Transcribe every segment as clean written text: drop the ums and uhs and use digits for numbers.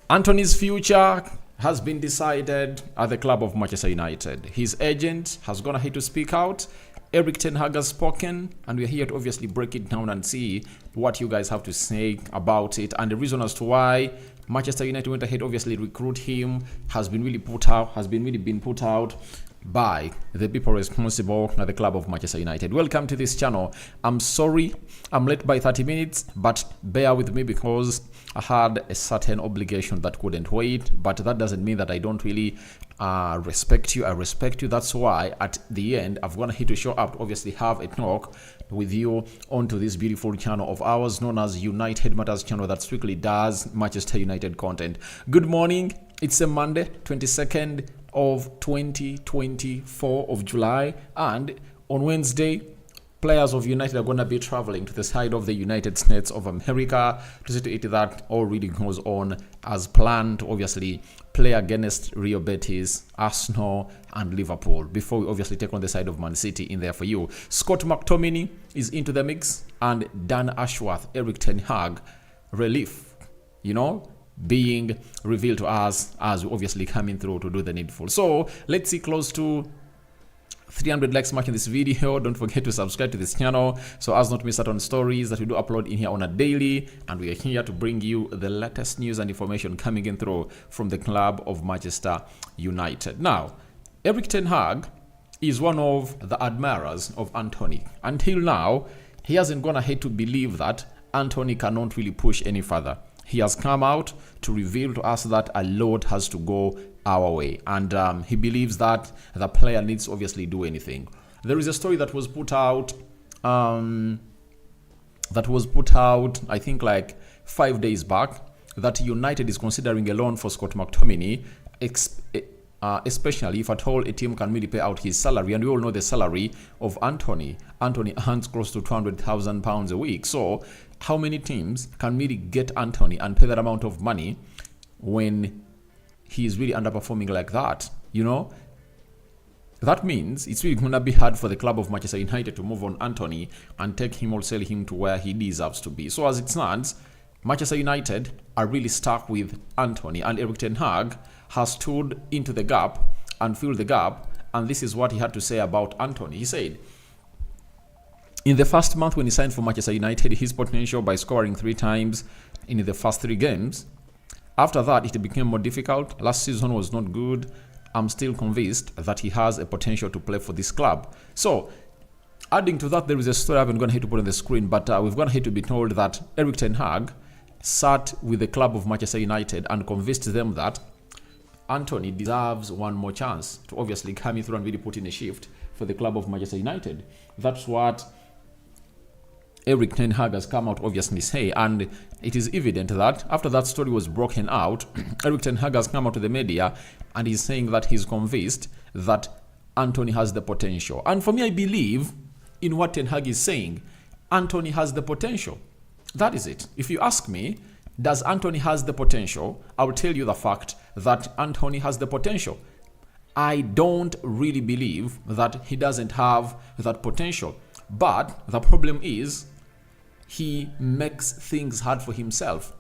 Antony's future has been decided at the club of Manchester United. His agent has gone ahead to speak out. Erik ten Hag has spoken, and we're here to obviously break it down and see what you guys have to say about it. And the reason as to why Manchester United went ahead, obviously recruit him, has been really put out by the people responsible at the club of Manchester United. Welcome to this channel. I'm sorry I'm late by 30 minutes, but bear with me because I had a certain obligation that couldn't wait. But that doesn't mean that I don't really respect you. I respect you. That's why at the end I've gone here to show up to obviously have a talk with you onto this beautiful channel of ours known as United Matters channel that strictly does Manchester United content. Good morning. It's a Monday, 22nd of 2024 of July, and on Wednesday players of United are going to be traveling to the side of the United States of America to see to it that all really goes on as planned to obviously play against Real Betis, Arsenal and Liverpool before we obviously take on the side of Man City in there for you. Scott Mctominay is into the mix, and Dan Ashworth, Erik ten Hag relief, being revealed to us as we obviously coming through to do the needful. So let's see close to 300 likes marking this video. Don't forget to subscribe to this channel so as not to miss out on stories that we do upload in here on a daily, and we are here to bring you the latest news and information coming in through from the club of Manchester United. Now, Erik ten Hag is one of the admirers of Antony. Until now, he hasn't gone ahead to believe that Antony cannot really push any further. He has come out to reveal to us that a lot has to go our way, and he believes that the player needs to obviously do anything. There is a story that was put out I think like 5 days back, that United is considering a loan for Scott Mctominay, especially if at all a team can really pay out his salary. And we all know the salary of Antony. Antony earns close to £200,000 a week. So how many teams can really get Antony and pay that amount of money when he is really underperforming like that? That means it's really going to be hard for the club of Manchester United to move on Antony and take him or sell him to where he deserves to be. So as it stands, Manchester United are really stuck with Antony, and Erik ten Hag has stood into the gap and filled the gap, and this is what he had to say about Antony. He said, in the first month when he signed for Manchester United, his potential by scoring 3 times in the first 3 games. After that, it became more difficult. Last season was not good. I'm still convinced that he has a potential to play for this club. So, adding to that, there is a story I haven't gone ahead to put on the screen, but we've gone ahead to be told that Erik ten Hag sat with the club of Manchester United and convinced them that Antony deserves one more chance to obviously come through and really put in a shift for the club of Manchester United. That's what Erik ten Hag has come out obviously say, and it is evident that after that story was broken out, Erik ten Hag has come out to the media and he's saying that he's convinced that Antony has the potential. And for me, I believe in what ten Hag is saying. Antony has the potential. That is it. If you ask me, does Antony has the potential? I will tell you the fact that Antony has the potential. I don't really believe that he doesn't have that potential. But the problem is, he makes things hard for himself.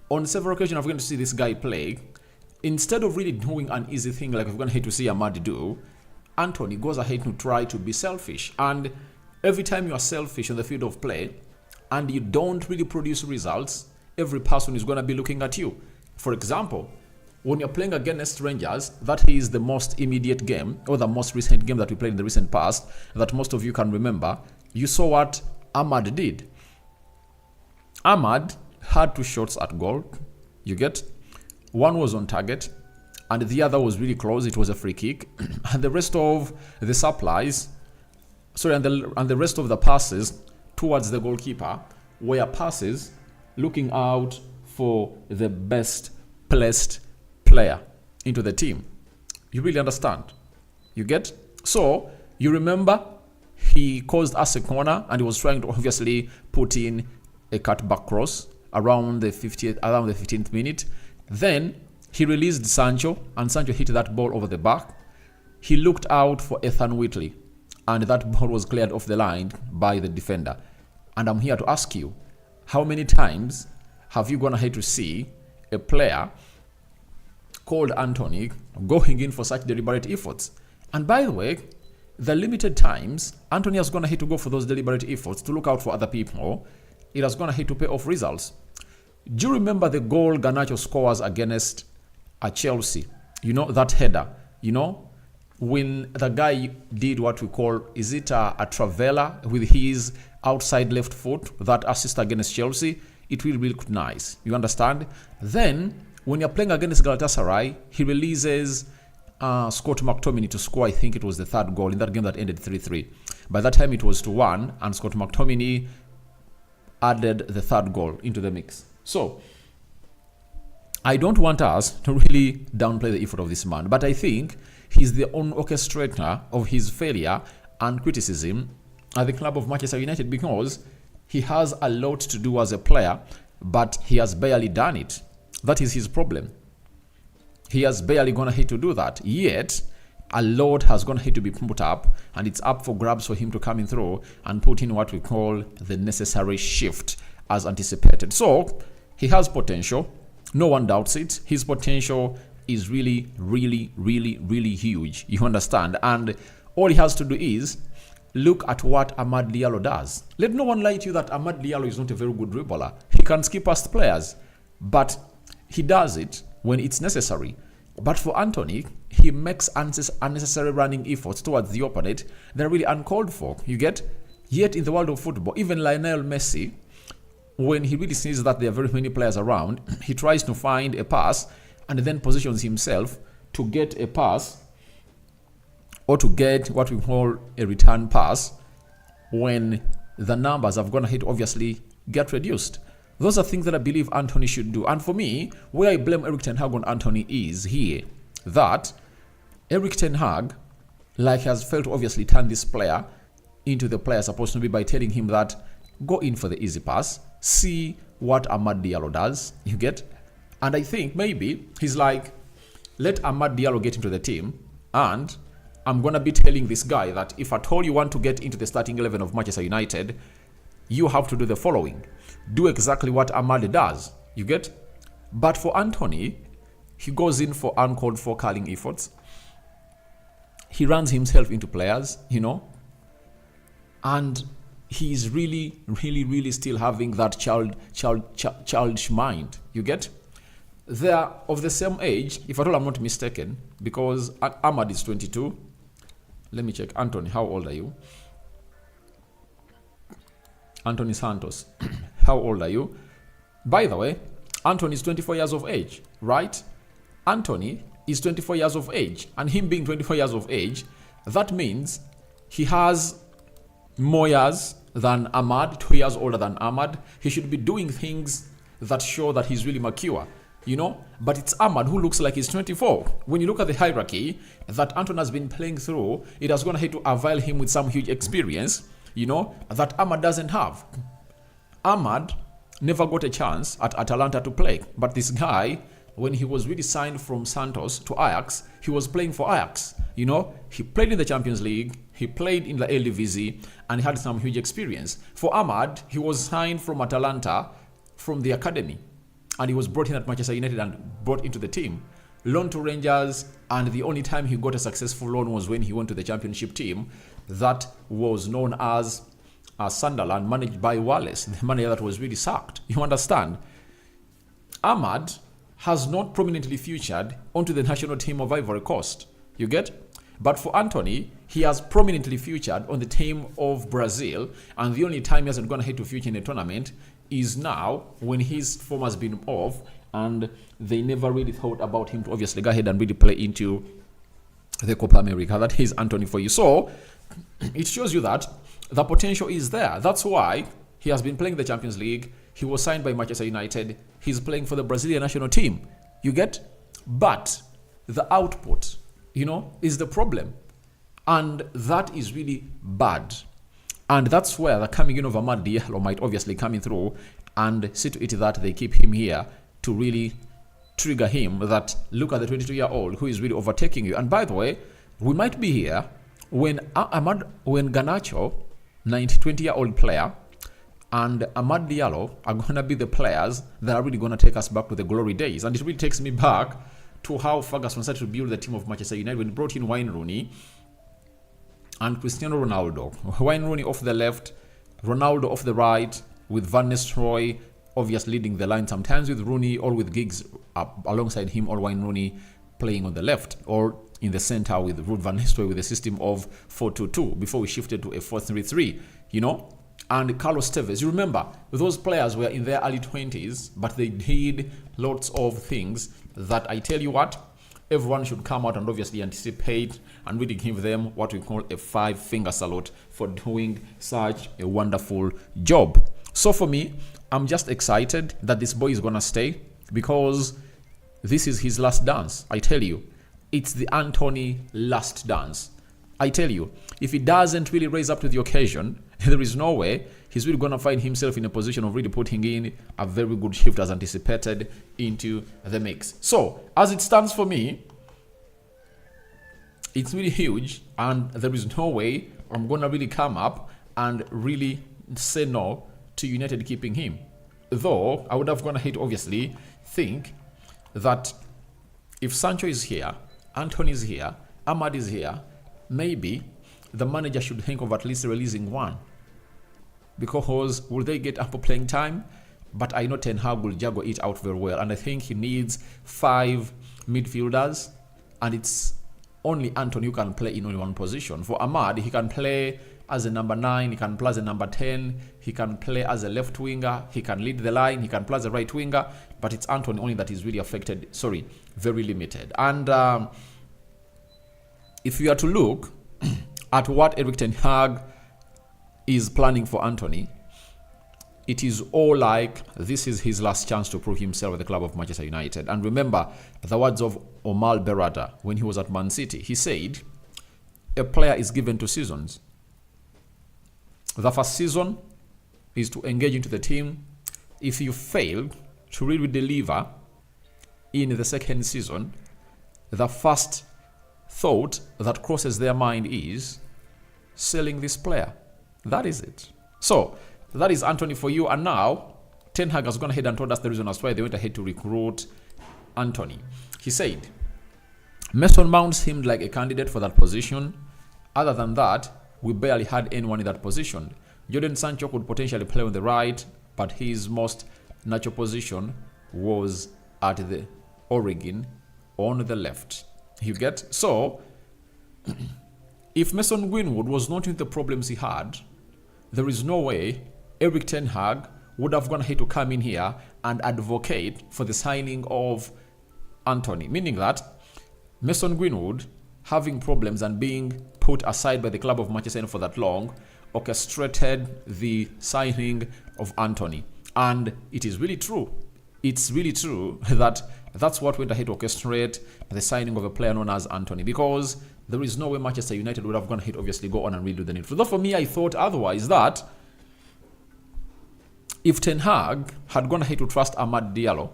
On several occasions, I've going to see this guy play. Instead of really doing an easy thing like we're going to hate to see Ahmad do, Antony goes ahead to try to be selfish. And every time you are selfish on the field of play and you don't really produce results, every person is going to be looking at you. For example, when you're playing against Rangers, that is the most immediate game, or the most recent game that we played in the recent past, that most of you can remember. You saw what Ahmad did. Ahmad had 2 shots at goal. You get? One was on target and the other was really close. It was a free kick. And the rest of the supplies, and the rest of the passes towards the goalkeeper were passes looking out for the best placed player into the team. You really understand? You get? So you remember he caused us a corner and he was trying to obviously put in a cutback cross around the 15th minute. Then he released Sancho, and Sancho hit that ball over the back. He looked out for Ethan Whitley, and that ball was cleared off the line by the defender. And I'm here to ask you, how many times have you gone ahead to see a player called Antony going in for such deliberate efforts. And by the way, the limited times Antony has gone ahead to go for those deliberate efforts to look out for other people, it has gone ahead to pay off results. Do you remember the goal Garnacho scores against Chelsea? You know, that header, you know, when the guy did what we call, is it a travela with his outside left foot, that assist against Chelsea, it really looked nice. You understand? Then, when you're playing against Galatasaray, he releases Scott McTominay to score, I think it was the third goal in that game that ended 3-3. By that time, it was 2-1, and Scott McTominay added the third goal into the mix. So, I don't want us to really downplay the effort of this man, but I think he's the own orchestrator of his failure and criticism at the club of Manchester United, because he has a lot to do as a player, but he has barely done it. That is his problem. He has barely gone ahead to do that. Yet, a lot has gone ahead to be put up, and it's up for grabs for him to come in through and put in what we call the necessary shift as anticipated. So, he has potential. No one doubts it. His potential is really, really, really, really huge. You understand? And all he has to do is look at what Amad Diallo does. Let no one lie to you that Amad Diallo is not a very good dribbler. He can skip past players, but he does it when it's necessary. But for Antony, he makes unnecessary running efforts towards the opponent that are really uncalled for. You get? Yet in the world of football, even Lionel Messi, when he really sees that there are very many players around, he tries to find a pass and then positions himself to get a pass or to get what we call a return pass when the numbers have gone ahead to obviously get reduced. Those are things that I believe Antony should do. And for me, where I blame Erik ten Hag on Antony is here, that Erik ten Hag, like, has failed to obviously turn this player into the player supposed to be by telling him that go in for the easy pass, see what Amad Diallo does, you get? And I think maybe he's like, let Amad Diallo get into the team, and I'm going to be telling this guy that if at all you want to get into the starting 11 of Manchester United, you have to do the following. Do exactly what Amad does, you get? But for Antony, he goes in for uncalled for curling efforts. He runs himself into players, you know? And he's really, really, really still having that childish mind, you get? They're of the same age, if at all I'm not mistaken, because Amad is 22. Let me check. Antony, how old are you? Antony Santos, how old are you? By the way, Antony is 24 years of age, right? Antony is 24 years of age, and him being 24 years of age, that means he has more years than Amad, 2 years older than Amad. He should be doing things that show that he's really mature, you know? But it's Amad who looks like he's 24. When you look at the hierarchy that Antony has been playing through, it has gone ahead to avail him with some huge experience, you know, that Amad doesn't have. Amad never got a chance at Atalanta to play, but this guy, when he was really signed from Santos to Ajax, he was playing for Ajax. You know, he played in the Champions League, he played in the Eredivisie, and he had some huge experience. For Amad, he was signed from Atalanta from the academy, and he was brought in at Manchester United and brought into the team. Loan to Rangers, and the only time he got a successful loan was when he went to the championship team that was known as Sunderland, managed by Wallace, the manager that was really sacked. You understand? Amad has not prominently featured onto the national team of Ivory Coast. You get? But for Antony, he has prominently featured on the team of Brazil, and the only time he hasn't gone ahead to feature in a tournament is now when his form has been off, and they never really thought about him to obviously go ahead and really play into the Copa America. That is Antony for you. So, it shows you that the potential is there. That's why he has been playing the Champions League. He was signed by Manchester United. He's playing for the Brazilian national team. You get? But the output, you know, is the problem. And that is really bad. And that's where the coming in of Amad Diallo might obviously come in through and see to it that they keep him here to really trigger him that look at the 22-year-old who is really overtaking you. And by the way, we might be here when Garnacho, 20-year-old player, and Amad Diallo are going to be the players that are really going to take us back to the glory days. And it really takes me back to how Ferguson started to build the team of Manchester United when he brought in Wayne Rooney and Cristiano Ronaldo. Wayne Rooney off the left, Ronaldo off the right, with Van Nistelrooy obviously leading the line, sometimes with Rooney or with Giggs alongside him, or Wayne Rooney playing on the left, or in the center with Ruud Van Nistelrooy with a system of 4-2-2 before we shifted to a 4-3-3, and Carlos Tevez. You remember, those players were in their early 20s, but they did lots of things that I tell you what, everyone should come out and obviously anticipate and really give them what we call a 5-finger salute for doing such a wonderful job. So for me, I'm just excited that this boy is going to stay, because this is his last dance. I tell you, it's the Antony last dance. I tell you, if he doesn't really raise up to the occasion, there is no way he's really going to find himself in a position of really putting in a very good shift as anticipated into the mix. So, as it stands for me, it's really huge, and there is no way I'm going to really come up and really say no to United keeping him. Though, I would have gone ahead, obviously, think that if Sancho is here, Antony is here, Ahmad is here, maybe the manager should think of at least releasing one. Because will they get ample playing time? But I know Ten Hag will juggle it out very well. And I think he needs 5 midfielders. And it's only Antony who can play in only one position. For Ahmad, he can play as a number 9, he can play as a number 10, he can play as a left winger, he can lead the line, he can play as a right winger. But it's Antony only that is really affected, very limited. And if you are to look at what Erik Ten Hag is planning for Antony, it is all like this is his last chance to prove himself at the club of Manchester United. And remember the words of Omar Berrada when he was at Man City. He said, a player is given 2 seasons. The first season is to engage into the team. If you fail to really deliver in the second season, the first thought that crosses their mind is selling this player. That is it. So, that is Antony for you. And now, Ten Hag has gone ahead and told us the reason as why they went ahead to recruit Antony. He said, Mason Mount seemed like a candidate for that position. Other than that, we barely had anyone in that position. Jadon Sancho could potentially play on the right, but his most natural position was at the origin on the left. You get? So, if Mason Greenwood was not with the problems he had, there is no way Erik Ten Hag would have gone ahead to come in here and advocate for the signing of Antony. Meaning that Mason Greenwood, having problems and being put aside by the club of Manchester United for that long, orchestrated the signing of Antony. And it is really true. It's really true that that's what went ahead to orchestrate the signing of a player known as Antony, because there is no way Manchester United would have gone ahead, obviously, go on and redo the needful. Though for me, I thought otherwise, that if Ten Hag had gone ahead to trust Amad Diallo,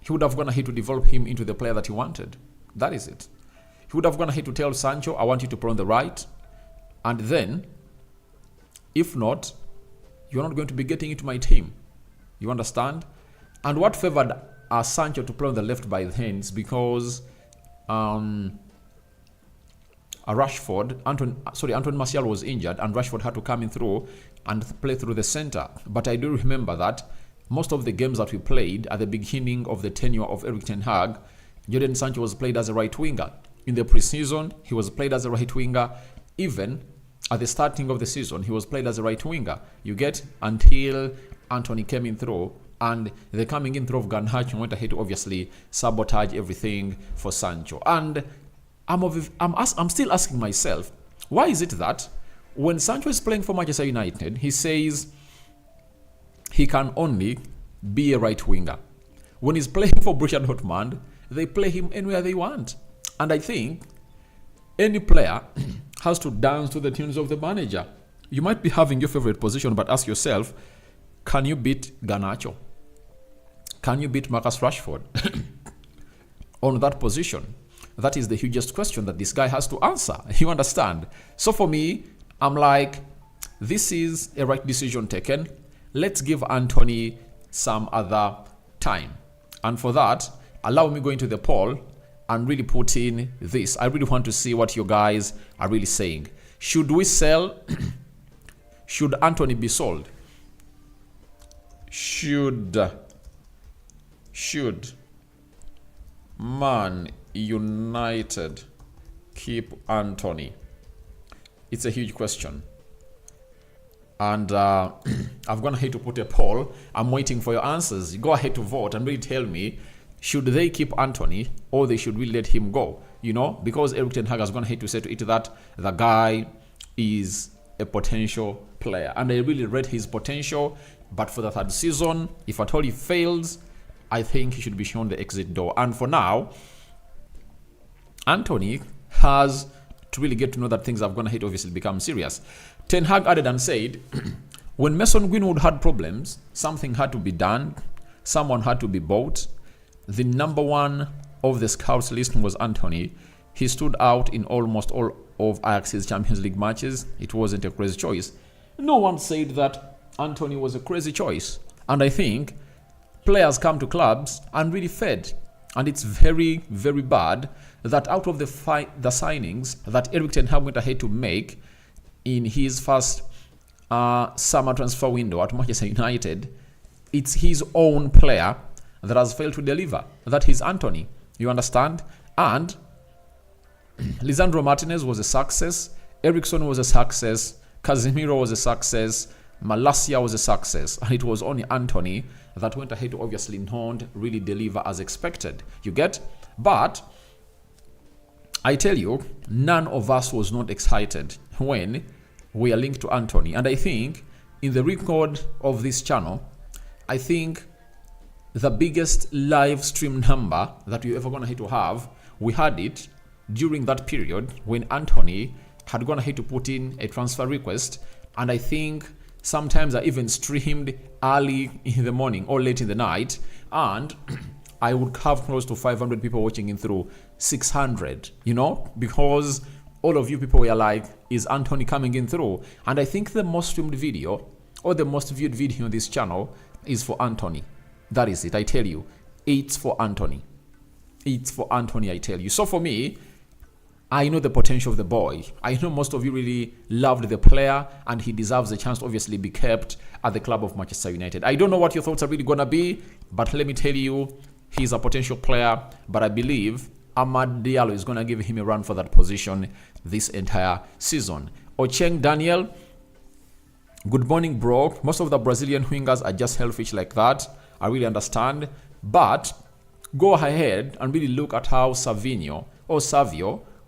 he would have gone ahead to develop him into the player that he wanted. That is it. He would have gone ahead to tell Sancho, I want you to play on the right. And then, if not, you're not going to be getting into my team. You understand? And what favored Sancho to play on the left by then is because Anthony Martial was injured and Rashford had to come in through and play through the center. But I do remember that most of the games that we played at the beginning of the tenure of Erik Ten Hag, Jadon Sancho was played as a right winger. In the preseason, he was played as a right winger. Even at the starting of the season, he was played as a right winger. You get, until Antony came in through, and the coming in through of Garnacho went ahead to obviously sabotage everything for Sancho. And I'm still asking myself, why is it that when Sancho is playing for Manchester United, he says he can only be a right winger? When he's playing for Borussia Dortmund, they play him anywhere they want. And I think any player has to dance to the tunes of the manager. You might be having your favorite position, but ask yourself, can you beat Garnacho? Can you beat Marcus Rashford on that position? That is the hugest question that this guy has to answer. You understand? So for me, I'm like, this is a right decision taken. Let's give Antony some other time. And for that, allow me go into the poll and really put in this. I really want to see what you guys are really saying. Should we sell? Should Antony be sold? Should Man United keep Antony? It's a huge question. And I've gone ahead to put a poll. I'm waiting for your answers. Go ahead to vote and really tell me, should they keep Antony or they should really let him go? You know, because Erik ten Hag has gone ahead to say to it that the guy is a potential player. And I really rate his potential. But for the third season, if at all he fails, I think he should be shown the exit door. And for now, Antony has to really get to know that things have gone ahead, obviously become serious. Ten Hag added and said, when Mason Greenwood had problems, something had to be done. Someone had to be bought. The number one of the scouts list was Antony. He stood out in almost all of Ajax's Champions League matches. It wasn't a crazy choice. No one said that Antony was a crazy choice. And I think players come to clubs and really fed. And it's very, very bad that out of the signings that Erik ten Hag went ahead to make in his first summer transfer window at Manchester United, it's his own player that has failed to deliver. That is Antony. You understand? And Lisandro Martinez was a success. Eriksen was a success. Casemiro was a success. Malacia was a success. And it was only Antony that went ahead to obviously not really deliver as expected. You get? But I tell you, none of us was not excited when we are linked to Antony. And I think in the record of this channel, I think the biggest live stream number that you're ever going to hit to have, we had it during that period when Antony had gone ahead to put in a transfer request. And I think sometimes I even streamed early in the morning or late in the night, and I would have close to 500 people watching in through 600, you know, because all of you people were like, is Antony coming in through? And I think the most streamed video or the most viewed video on this channel is for Antony. That is it, I tell you. It's for Antony. It's for Antony, I tell you. So for me, I know the potential of the boy. I know most of you really loved the player and he deserves a chance to obviously be kept at the club of Manchester United. I don't know what your thoughts are really going to be, but let me tell you, he's a potential player, but I believe Amad Diallo is going to give him a run for that position this entire season. Ocheng Daniel, good morning, bro. Most of the Brazilian wingers are just selfish like that. I really understand. But go ahead and really look at how Savio,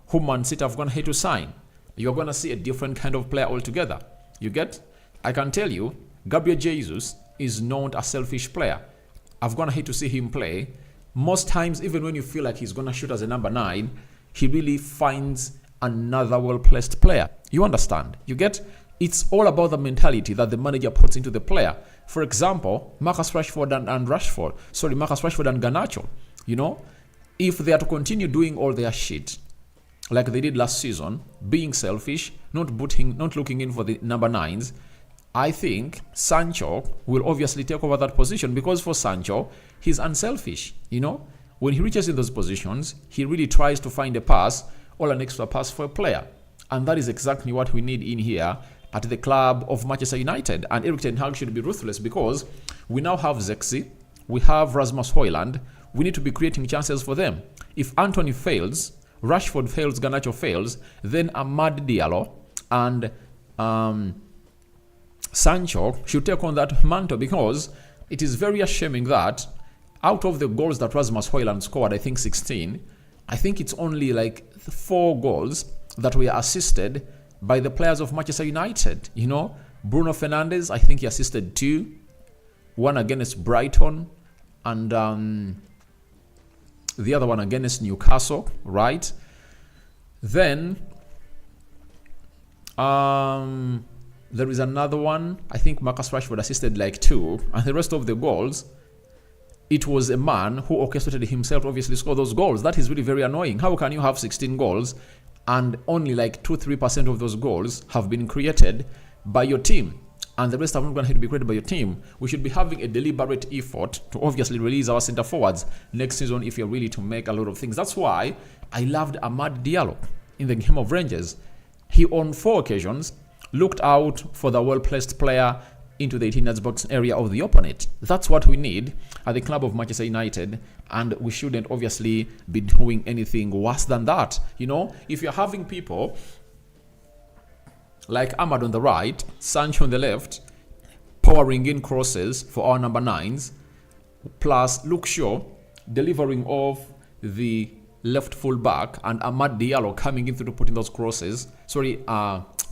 who Man City have gone ahead to sign. You're going to see a different kind of player altogether. You get? I can tell you, Gabriel Jesus is not a selfish player. I've gone ahead to see him play. Most times, even when you feel like he's going to shoot as a number 9, he really finds another well-placed player. You understand? You get? It's all about the mentality that the manager puts into the player. For example, Marcus Rashford and Garnacho, you know, if they are to continue doing all their shit like they did last season, being selfish, not looking in for the number 9s, I think Sancho will obviously take over that position, because for Sancho, he's unselfish, you know. When he reaches in those positions, he really tries to find a pass or an extra pass for a player. And that is exactly what we need in here at the club of Manchester United. And Erik ten Hag should be ruthless, because we now have Zexi, we have Rasmus Højlund. We need to be creating chances for them. If Antony fails, Rashford fails, Garnacho fails, then Amad Diallo and Sancho should take on that mantle, because it is very ashamed that out of the goals that Rasmus Højlund scored, I think 16, I think it's only like 4 goals that were assisted by the players of Manchester United. You know, Bruno Fernandes, I think he assisted 2, one against Brighton, and the other one against Newcastle, right? Then there is another one. I think Marcus Rashford assisted like 2, and the rest of the goals, it was a man who orchestrated himself, obviously score those goals. That is really very annoying. How can you have 16 goals and only like 2-3% of those goals have been created by your team? and the rest are not going to be created by your team. We should be having a deliberate effort to obviously release our center forwards next season if you're really to make a lot of things. That's why I loved Amad Diallo in the game of Rangers. He on 4 occasions looked out for the well-placed player into the 18 yards box area of the opponent. That's what we need at the club of Manchester United, and we shouldn't obviously be doing anything worse than that. You know, if you're having people like Ahmad on the right, Sancho on the left, powering in crosses for our number 9s, plus Luke Shaw delivering off the left full back, and Amad Diallo coming in to put in those crosses.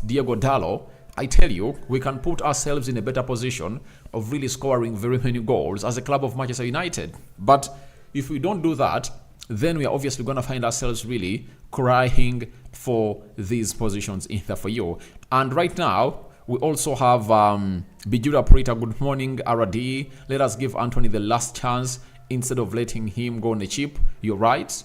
Diego Dallo. I tell you, we can put ourselves in a better position of really scoring very many goals as a club of Manchester United. But if we don't do that, then we are obviously going to find ourselves really crying for these positions in there for you. And right now, we also have Bijura Prita. Good morning, RD. Let us give Antony the last chance instead of letting him go on a cheap. You're right.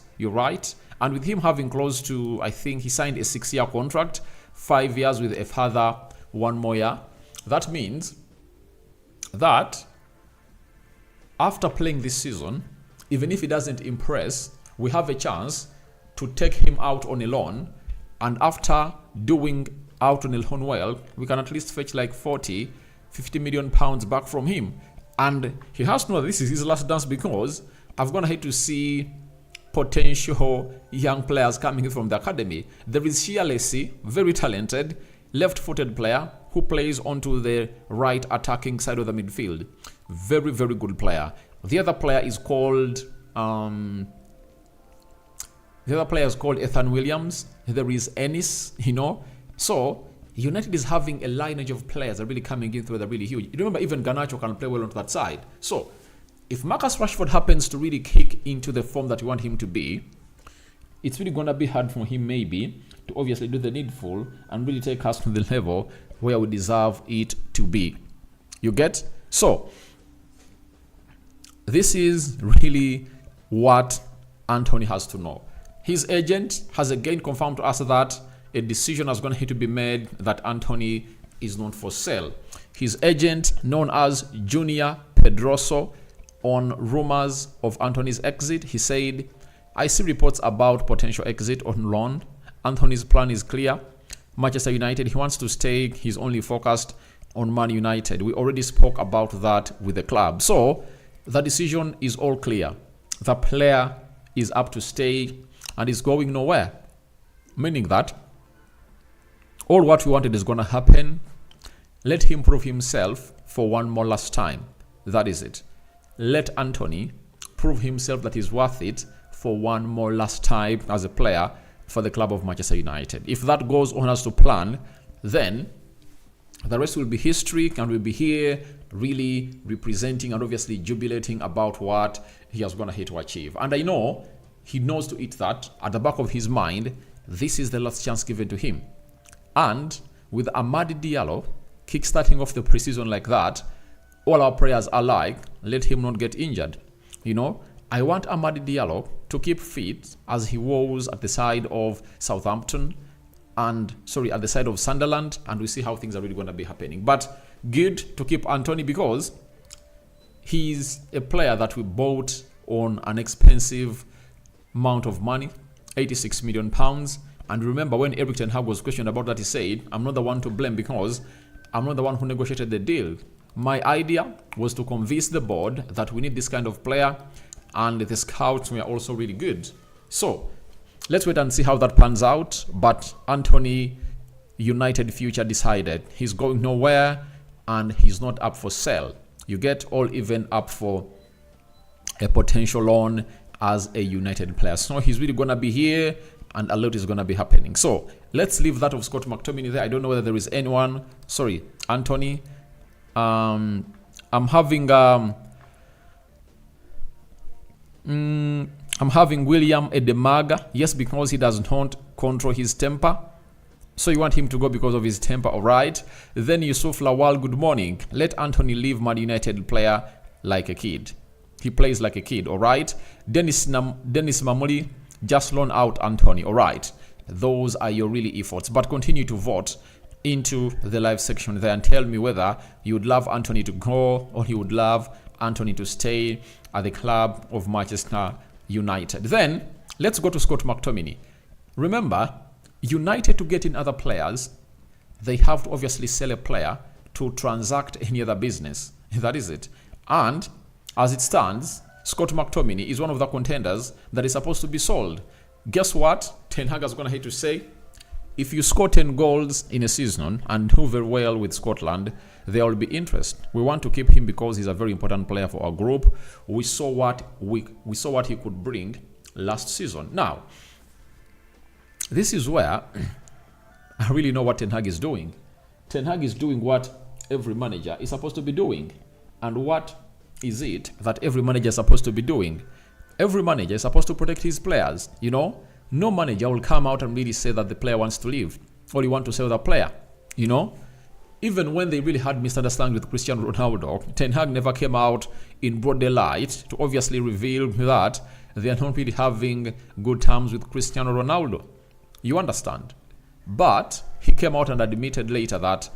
And with him having close to, I think he signed a 6-year contract, 5 years with a further 1 more year. That means that after playing this season, even if he doesn't impress, we have a chance to take him out on a loan, and after doing out on a loan well, we can at least fetch like 40-50 million pounds back from him. And he has to know this is his last dance, because I've gone ahead to see potential young players coming in from the academy. There is Shia Lacey, very talented, left-footed player who plays onto the right attacking side of the midfield. Very, very good player. The other player is called Ethan Williams. There is Ennis, So United is having a lineage of players that are really coming in through. They're really huge. You remember even Garnacho can play well onto that side. So if Marcus Rashford happens to really kick into the form that you want him to be, it's really going to be hard for him maybe to obviously do the needful and really take us to the level where we deserve it to be. You get? So this is really what Antony has to know. His agent has again confirmed to us that a decision is going to be made that Antony is not for sale. His agent, known as Junior Pedroso, on rumors of Antony's exit, he said, "I see reports about potential exit on loan. Antony's plan is clear. Manchester United, he wants to stay. He's only focused on Man United. We already spoke about that with the club." So the decision is all clear. The player is up to stay and is going nowhere. Meaning that all what we wanted is going to happen. Let him prove himself for one more last time. That is it. Let Antony prove himself that he's worth it for one more last time as a player for the club of Manchester United. If that goes on as to plan, then the rest will be history, and we'll be here really representing and obviously jubilating about what he has gone ahead to achieve. And I know he knows to it that at the back of his mind, this is the last chance given to him. And with Amad Diallo kickstarting off the preseason like that, all our prayers are like, let him not get injured. I want Amad Diallo to keep fit as he was at the side of Southampton at the side of Sunderland, and we see how things are really going to be happening. But good to keep Antony because he's a player that we bought on an expensive amount of money, 86 million pounds. And remember when Erik ten Hag was questioned about that, he said, "I'm not the one to blame because I'm not the one who negotiated the deal. My idea was to convince the board that we need this kind of player, and the scouts were also really good." So let's wait and see how that pans out. But Antony, United future decided. He's going nowhere and he's not up for sale. You get all even up for a potential loan as a United player. So he's really going to be here and a lot is going to be happening. So let's leave that of Scott McTominay there. I don't know whether there is anyone. Sorry, Antony. I'm having William Edemaga. Yes, because he does not control his temper. So you want him to go because of his temper, all right? Then Yusuf Lawal, good morning. Let Antony leave Man United player like a kid. He plays like a kid, all right? Dennis Mamuli, just loan out Antony, all right? Those are your really efforts. But continue to vote into the live section there and tell me whether you would love Antony to go or you would love Antony to stay at the club of Manchester United. Then let's go to Scott McTominay. Remember, United to get in other players, they have to obviously sell a player to transact any other business. That is it. And as it stands, Scott McTominay is one of the contenders that is supposed to be sold. Guess what? Ten Hag is going to hate to say, if you score 10 goals in a season and do very well with Scotland, there will be interest. We want to keep him because he's a very important player for our group. We saw what he could bring last season. Now, this is where I really know what Ten Hag is doing. Ten Hag is doing what every manager is supposed to be doing. And what is it that every manager is supposed to be doing? Every manager is supposed to protect his players, you know? No manager will come out and really say that the player wants to leave or you want to sell the player, you know? Even when they really had misunderstanding with Cristiano Ronaldo, Ten Hag never came out in broad daylight to obviously reveal that they are not really having good terms with Cristiano Ronaldo. You understand? But he came out and admitted later that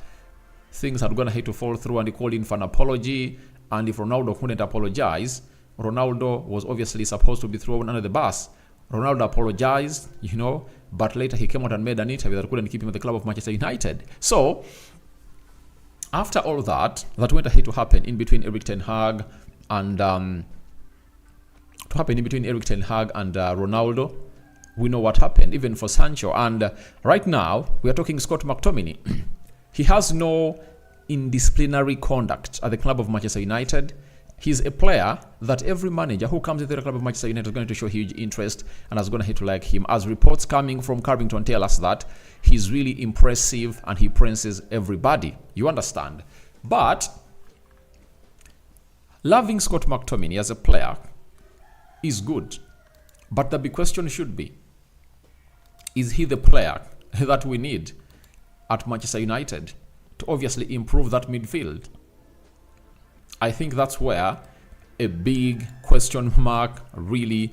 things are going to have to fall through, and he called in for an apology. And if Ronaldo couldn't apologize, Ronaldo was obviously supposed to be thrown under the bus. Ronaldo apologized, you know, but later he came out and made an interview that couldn't keep him at the club of Manchester United. So, after all that went ahead to happen in between Erik Ten Hag and Ronaldo, we know what happened, even for Sancho. And right now, we are talking Scott McTominay. He has no indisciplinary conduct at the club of Manchester United. He's a player that every manager who comes into the club of Manchester United is going to show huge interest and is going to hate to like him. As reports coming from Carrington tell us that he's really impressive and he impresses everybody. You understand? But loving Scott McTominay as a player is good. But the big question should be, is he the player that we need at Manchester United to obviously improve that midfield? I think that's where a big question mark really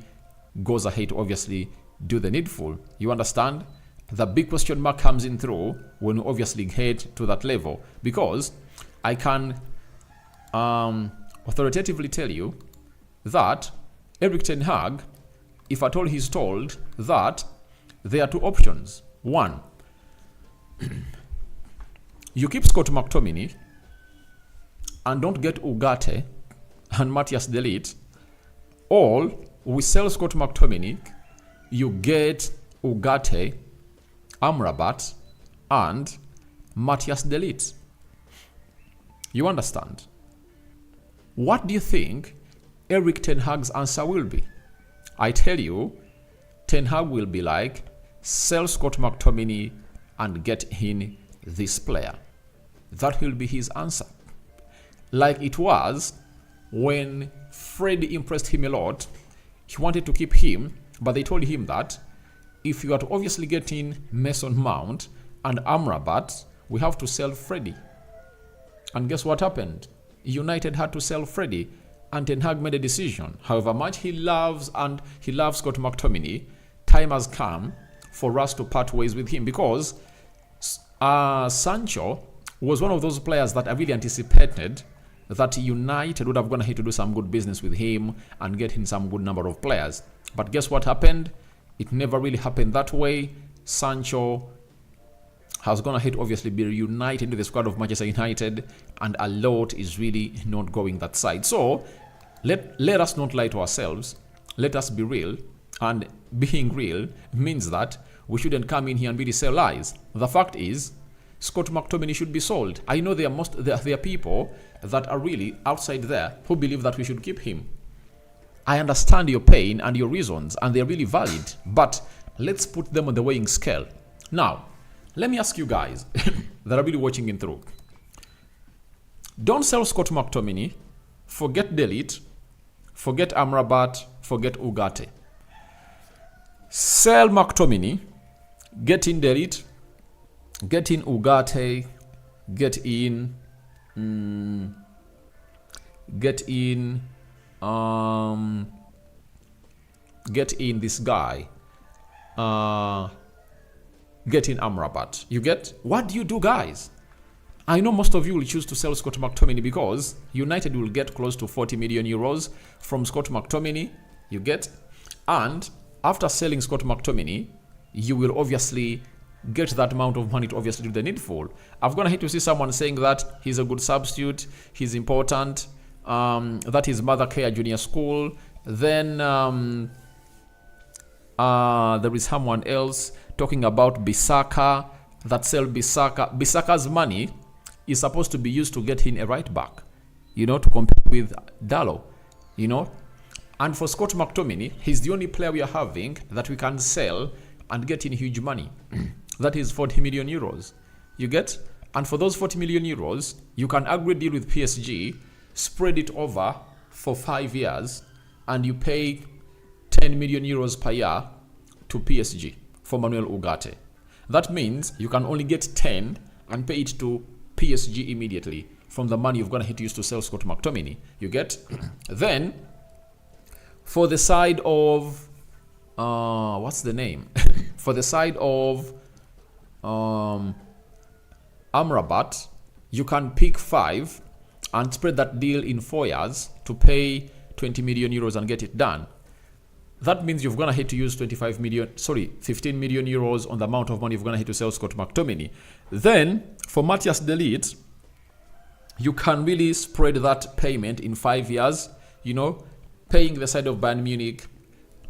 goes ahead to obviously do the needful. You understand? The big question mark comes in through when we obviously get to that level, because I can authoritatively tell you that Erik Ten Hag, if at all he's told that there are two options. One, you keep Scott McTominay and don't get Ugarte and Matthias de Ligt, or we sell Scott McTominay, you get Ugarte, Amrabat, and Matthias de Ligt. You understand? What do you think Erik Ten Hag's answer will be? I tell you, Ten Hag will be like, sell Scott McTominay and get in this player. That will be his answer. Like it was when Freddie impressed him a lot. He wanted to keep him, but they told him that if you are to obviously get in Mason Mount and Amrabat, we have to sell Freddie. And guess what happened? United had to sell Freddie, and Ten Hag made a decision. However much he loves Scott McTominay, time has come for us to part ways with him, because Sancho was one of those players that I really anticipated that United would have gone ahead to do some good business with him and get in some good number of players. But guess what happened? It never really happened that way. Sancho has gone ahead to obviously be reunited into the squad of Manchester United, and a lot is really not going that side. So let us not lie to ourselves. Let us be real. And being real means that we shouldn't come in here and really sell lies. The fact is, Scott McTominay should be sold. I know there are people that are really outside there who believe that we should keep him. I understand your pain and your reasons, and they're really valid, but let's put them on the weighing scale. Now, let me ask you guys that are really watching in through. Don't sell Scott McTominay, forget de Ligt, forget Amrabat, forget Ugarte. Sell McTominay, get in de Ligt, get in Ugarte, get in this guy, getting Amrabat. You get? What do you do, guys? I know most of you will choose to sell Scott McTominay because United will get close to 40 million euros from Scott McTominay. You get? And after selling Scott McTominay, you will obviously get that amount of money to obviously do the needful. I've gonna hate to see someone saying that he's a good substitute, he's important, that is Mother Care Junior School. Then there is someone else talking about Bissaka, that sell Bissaka. Bissaka's money is supposed to be used to get in a right back, you know, to compete with Dalot, you know. And for Scott McTominay, he's the only player we are having that we can sell and get in huge money. That is 40 million euros. You get? And for those 40 million euros, you can agree deal with PSG, spread it over for 5 years, and you pay 10 million euros per year to PSG for Manuel Ugarte. That means you can only get 10 and pay it to PSG immediately from the money you're going to hit use to sell Scott McTominay. You get? Then, for the side of what's the name? For the side of Amrabat, you can pick 5 and spread that deal in 4 years to pay 20 million euros and get it done. That means you're gonna hit to use 15 million euros on the amount of money you're gonna hit to sell Scott McTominay. Then for Matthias de Ligt, you can really spread that payment in 5 years, you know, paying the side of Bayern Munich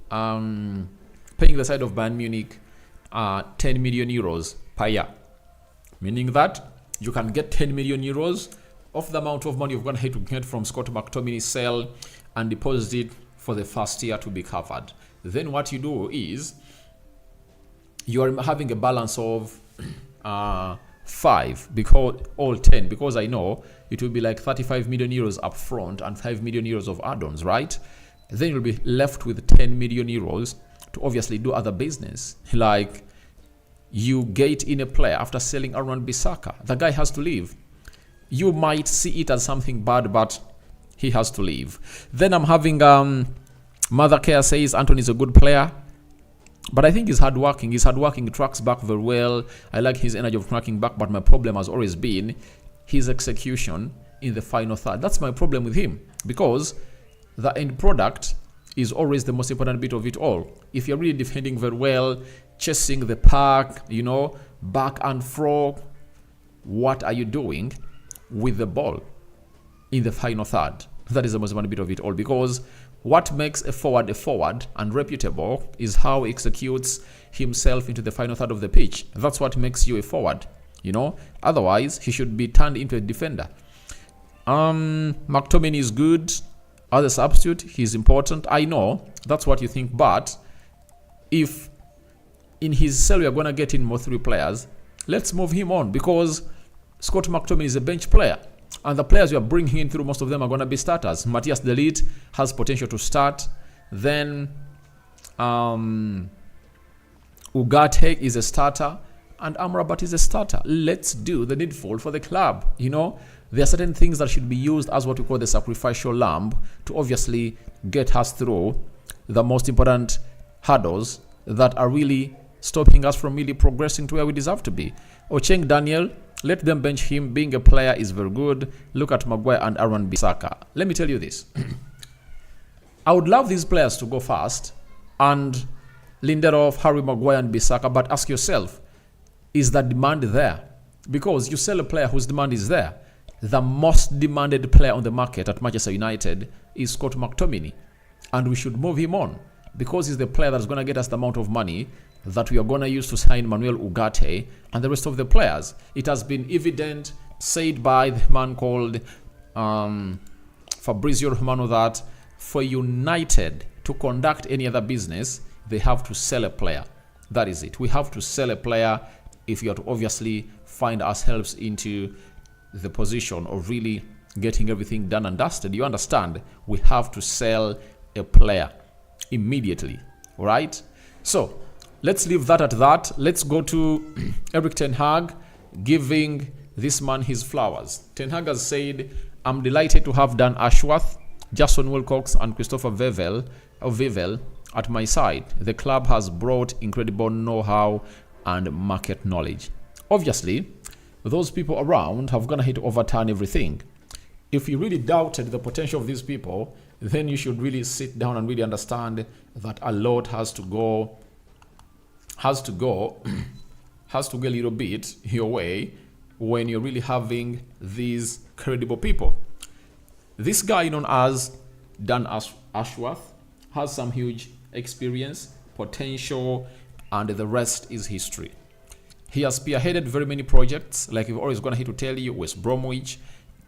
10 million euros per year, meaning that you can get 10 million euros of the amount of money you're going to have to get from Scott McTominay's sale and deposit it for the first year to be covered. Then what you do is you are having a balance of 5 because all 10, because I know it will be like 35 million euros up front and 5 million euros of add-ons, right? Then you'll be left with 10 million euros to obviously do other business, like you get in a player after selling Aaron Bissaka. The guy has to leave. You might see it as something bad, but he has to leave. Then I'm having Mother Care says Antony is a good player, but I think he's hardworking. He's hardworking. He tracks back very well. I like his energy of tracking back, but my problem has always been his execution in the final third. That's my problem with him, because the end product is always the most important bit of it all. If you're really defending very well, chasing the pack, you know, back and fro, what are you doing with the ball in the final third? That is the most important bit of it all, because what makes a forward and reputable is how he executes himself into the final third of the pitch. That's what makes you a forward, you know. Otherwise, he should be turned into a defender. McTominay is good. As a substitute, he's important. I know that's what you think, but if in his sale we are going to get in more 3 players, let's move him on, because Scott McTominay is a bench player, and the players we are bringing in through, most of them are going to be starters. Matthias de Ligt has potential to start. Then Ugarte is a starter, and Amrabat is a starter. Let's do the needful for the club. You know, there are certain things that should be used as what we call the sacrificial lamb to obviously get us through the most important hurdles that are really stopping us from really progressing to where we deserve to be. Ocheng Daniel, let them bench him. Being a player is very good. Look at Maguire and Aaron Bissaka. Let me tell you this. I would love these players to go fast, and Lindelof, Harry Maguire and Bissaka, but ask yourself, is the demand there? Because you sell a player whose demand is there. The most demanded player on the market at Manchester United is Scott McTominay, and we should move him on, because he's the player that's going to get us the amount of money that we are going to use to sign Manuel Ugarte and the rest of the players. It has been evident, said by the man called Fabrizio Romano, that for United to conduct any other business, they have to sell a player. That is it. We have to sell a player if you are to obviously find ourselves into the position of really getting everything done and dusted. You understand? We have to sell a player immediately. All right? So let's leave that at that. Let's go to Erik ten Hag giving this man his flowers. Ten Hag has said, I'm delighted to have Dan Ashworth, Jason Wilcox and Christopher Vivel at my side. The club has brought incredible know-how and market knowledge. Obviously, those people around have gonna hit overturn everything. If you really doubted the potential of these people, then you should really sit down and really understand that a lot has to go a little bit your way when you're really having these credible people. This guy known as Dan Ashworth has some huge experience, potential, and the rest is history. He has spearheaded very many projects, like we've always gonna hit to tell you, West Bromwich,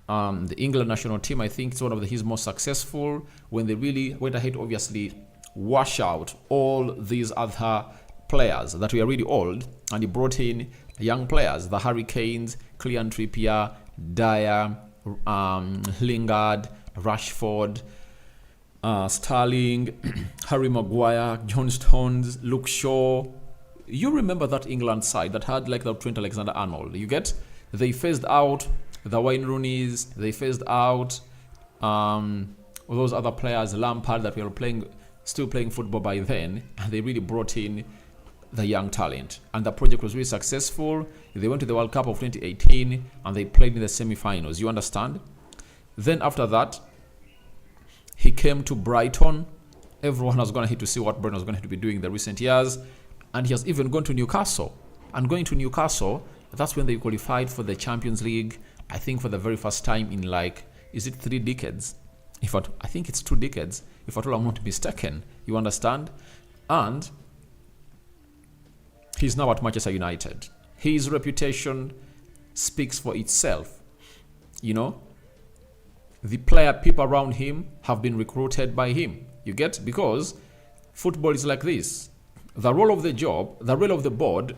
the England national team, I think it's one of his most successful, when they really went ahead to obviously wash out all these other players that were really old, and he brought in young players, the Hurricanes, Clean Trippier, Dyer, Lingard, Rashford, Sterling, Harry Maguire, John Stones, Luke Shaw. You remember that England side that had like the Trent Alexander-Arnold. You get? They phased out the Wayne Rooneys. They phased out those other players, Lampard, that were still playing football by then, and they really brought in the young talent. And the project was really successful. They went to the World Cup of 2018 and they played in the semi-finals. You understand? Then after that, he came to Brighton. Everyone was going to hit to see what Brighton was going to be doing in the recent years. And he has even gone to Newcastle. And going to Newcastle, that's when they qualified for the Champions League, I think for the very first time in is it 3 decades? I think it's 2 decades, if at all I'm not mistaken. You understand? And he's now at Manchester United. His reputation speaks for itself. You know, the people around him have been recruited by him. You get? Because football is like this. The role of the board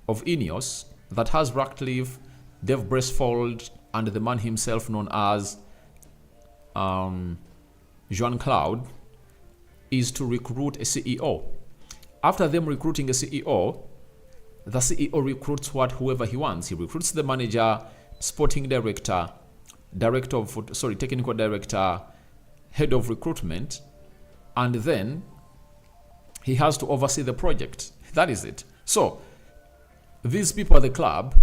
of Ineos that has Ratcliffe, Dave Bresfold, and the man himself known as Jean-Claude is to recruit a CEO. After them recruiting a CEO, the CEO recruits whoever he wants. He recruits the manager, sporting director, technical director, head of recruitment, and then he has to oversee the project. That is it. So these people at the club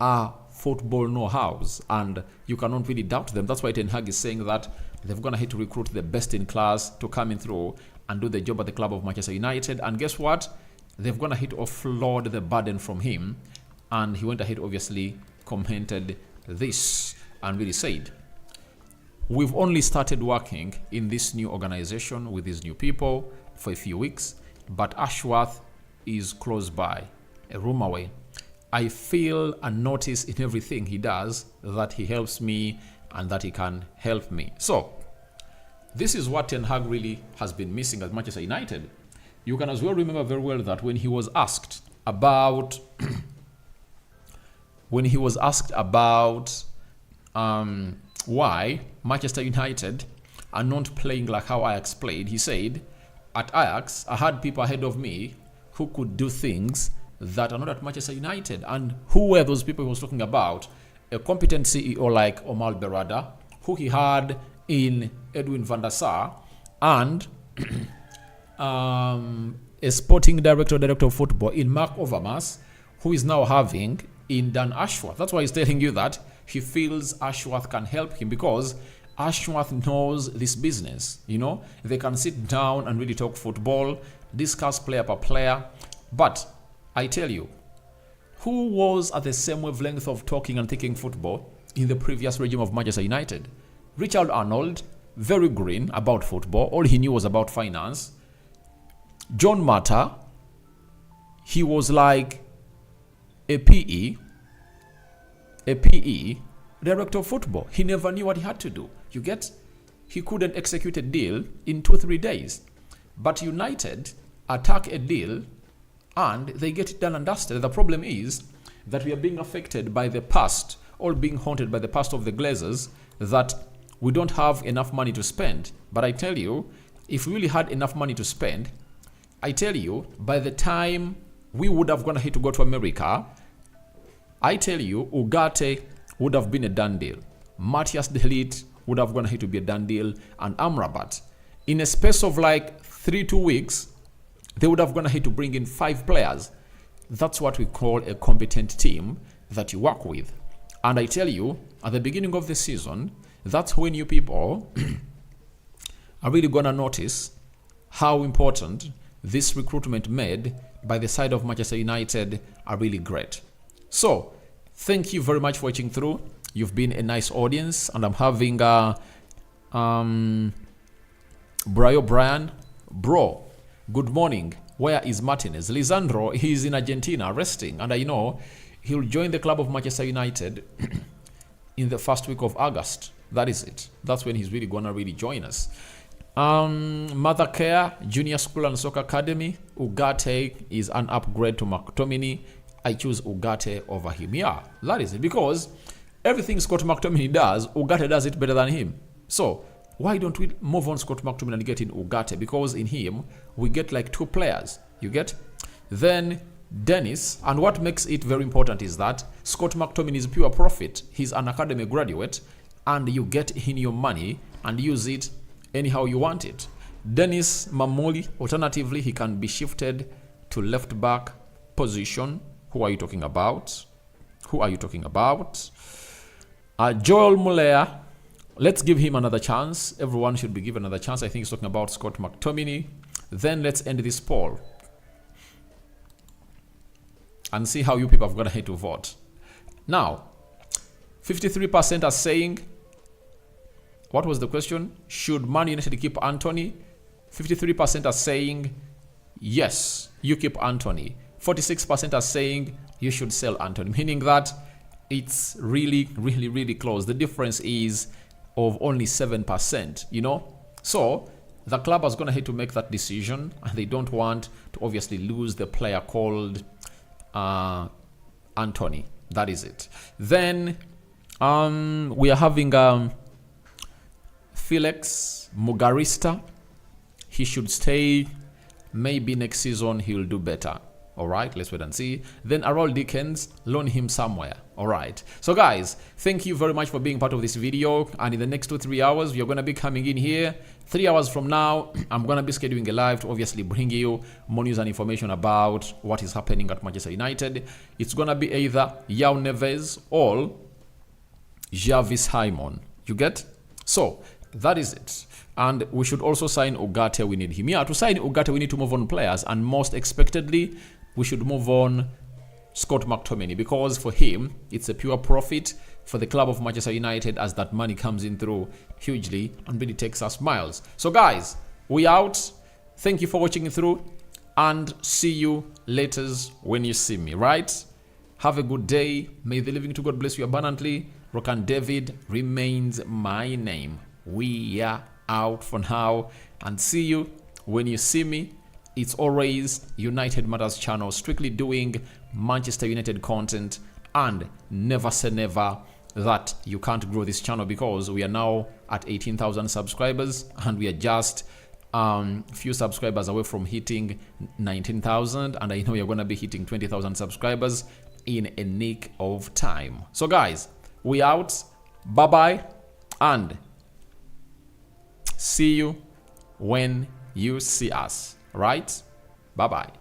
are football know-hows, and you cannot really doubt them. That's why Ten Hag is saying that they're going to hit to recruit the best in class to come in through and do the job at the club of Manchester United. And guess what? They've gone ahead to offload the burden from him. And he went ahead, obviously, commented this and really said, we've only started working in this new organization with these new people for a few weeks, but Ashworth is close by, a room away. I feel and notice in everything he does that he helps me and that he can help me. So this is what Ten Hag really has been missing at Manchester United. You can as well remember very well that when he was asked about why Manchester United are not playing like how Ajax played, he said, at Ajax, I had people ahead of me who could do things that are not at Manchester United. And who were those people he was talking about? A competent CEO like Omar Berrada, who he had in Edwin van der Sar, and a sporting director of football in Mark Overmars, who is now having in Dan Ashworth. That's why he's telling you that he feels Ashworth can help him, because Ashworth knows this business. You know, they can sit down and really talk football, discuss player per player. But I tell you, who was at the same wavelength of talking and thinking football in the previous regime of Manchester United? Richard Arnold, very green about football. All he knew was about finance. John Mata, he was like a PE director of football. He never knew what he had to do. You get? He couldn't execute a deal in 2-3 days. But United attack a deal and they get it done and dusted. The problem is that we are being affected by the past, all being haunted by the past of the Glazers, that we don't have enough money to spend. But I tell you, if we really had enough money to spend, I tell you, by the time we would have gone ahead to go to America, I tell you, Ugarte would have been a done deal. Matthias de Ligt would have gone ahead to be a done deal, and Amrabat. In a space of like 3-2 weeks, they would have gone ahead to bring in 5 players. That's what we call a competent team that you work with. And I tell you, at the beginning of the season, that's when you people are really going to notice how important this recruitment made by the side of Manchester United are really great. So, thank you very much for watching through. You've been a nice audience, and I'm having Brian, bro, good morning. Where is Martinez? Lisandro, he's in Argentina resting, and I know he'll join the club of Manchester United in the first week of August. That is it. That's when he's really gonna join us. Mother Care Junior School and Soccer Academy. Ugarte is an upgrade to Mctominay. I choose Ugarte over him. Yeah, that is it. Because everything Scott McTominay does, Ugarte does it better than him. So why don't we move on Scott McTominay and get in Ugarte? Because in him, we get like 2 players. You get? Then Dennis, and what makes it very important is that Scott McTominay is pure profit. He's an academy graduate, and you get in your money and use it anyhow you want it. Dennis Mamoli, alternatively, he can be shifted to left back position. Who are you talking about? Joel Muller. Let's give him another chance. Everyone should be given another chance. I think he's talking about Scott McTominay. Then let's end this poll and see how you people have got ahead to vote. Now, 53% are saying, what was the question? Should Man United keep Antony? 53% are saying, yes, you keep Antony. 46% are saying you should sell Antony, meaning that it's really close. The difference is of only 7%, you know? So the club is going to have to make that decision, and they don't want to obviously lose the player called Antony. That is it. Then we are having Felix Mugarista. He should stay. Maybe next season he'll do better. All right, let's wait and see. Then Errol Dickens, loan him somewhere. All right. So guys, thank you very much for being part of this video. And in the next 2-3 hours, we are going to be coming in here. 3 hours from now, I'm going to be scheduling a live to obviously bring you more news and information about what is happening at Manchester United. It's going to be either Yao Neves or Jarvis Hyman. You get? So that is it. And we should also sign Ugarte. We need him. Yeah, to sign Ugarte, we need to move on players. And most expectedly, we should move on Scott McTominay, because for him, it's a pure profit for the club of Manchester United, as that money comes in through hugely and really takes us miles. So guys, we out. Thank you for watching it through, and see you later when you see me, right? Have a good day. May the living to God bless you abundantly. Rokan David remains my name. We are out for now, and see you when you see me. It's always United Matters channel, strictly doing Manchester United content, and never say never that you can't grow this channel, because we are now at 18,000 subscribers, and we are just few subscribers away from hitting 19,000, and I know you're going to be hitting 20,000 subscribers in a nick of time. So guys, we out. Bye bye, and see you when you see us. Right? Bye bye.